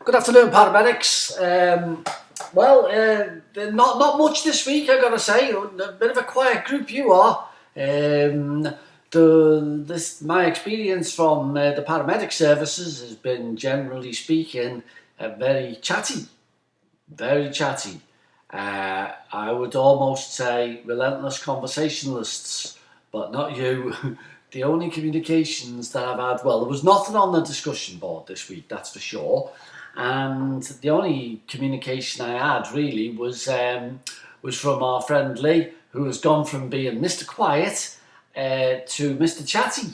Good afternoon, paramedics. Not much this week, I gotta say. A bit of a quiet group you are. My experience from the paramedic services has been, generally speaking, very chatty. Very chatty. I would almost say relentless conversationalists, but not you. The only communications that I've had, well, there was nothing on the discussion board this week, that's for sure. And the only communication I had really was from our friend Lee, who has gone from being Mr. Quiet to Mr. Chatty.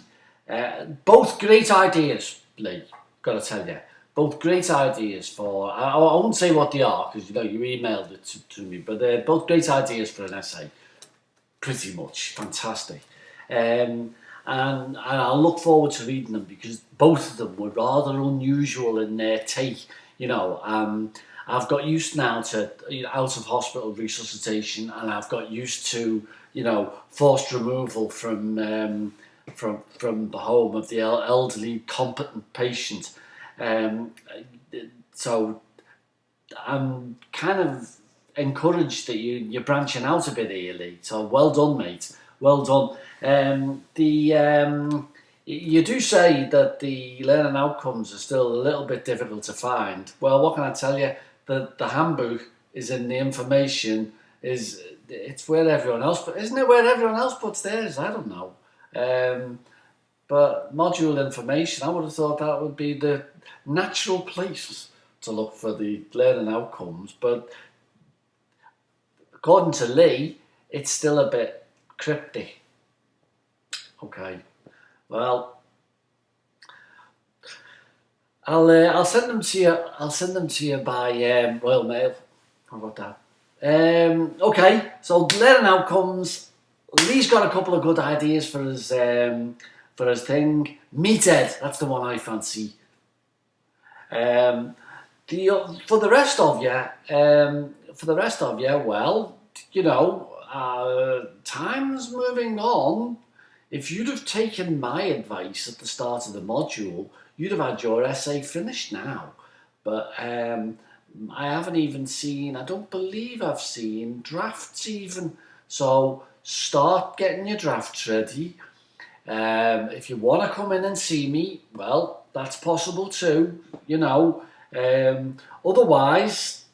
Both great ideas, Lee, got to tell you. Both great ideas for, I won't say what they are, because you emailed it to me, but they're both great ideas for an essay. Pretty much. Fantastic. And I'll look forward to reading them, because both of them were rather unusual in their take. I've got used now to out of hospital resuscitation, and I've got used to forced removal from the home of the elderly competent patient. So I'm kind of encouraged that you're branching out a bit here, Lee. So well done, mate. Well done. You do say that the learning outcomes are still a little bit difficult to find. Well, what can I tell you? The handbook is in the information. It's where everyone else, isn't it? Where everyone else puts theirs? I don't know. But module information, I would have thought that would be the natural place to look for the learning outcomes. But according to Lee, it's still a bit cryptic. Okay, well, I'll send them to you. I'll send them to you by Royal Mail. How about that? Okay, so learning outcomes. Lee's got a couple of good ideas for his thing. Meathead, that's the one I fancy. For the rest of you, well, time's moving on. If you'd have taken my advice at the start of the module, you'd have had your essay finished now. But I haven't even seen, I don't believe I've seen drafts even. So start getting your drafts ready. If you want to come in and see me, well, that's possible too, Otherwise,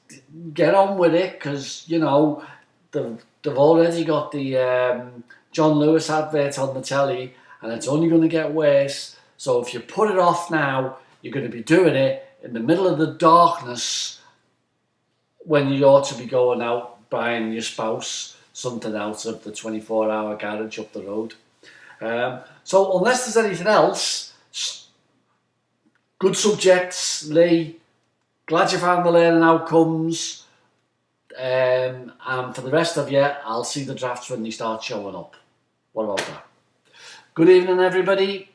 get on with it, because, they've already got the John Lewis advert on the telly, and it's only going to get worse. So if you put it off now, you're going to be doing it in the middle of the darkness when you ought to be going out buying your spouse something out of the 24-hour garage up the road. So unless there's anything else, good subjects, Lee. Glad you found the learning outcomes. And for the rest of you, I'll see the drafts when they start showing up. What about that? Good evening, everybody.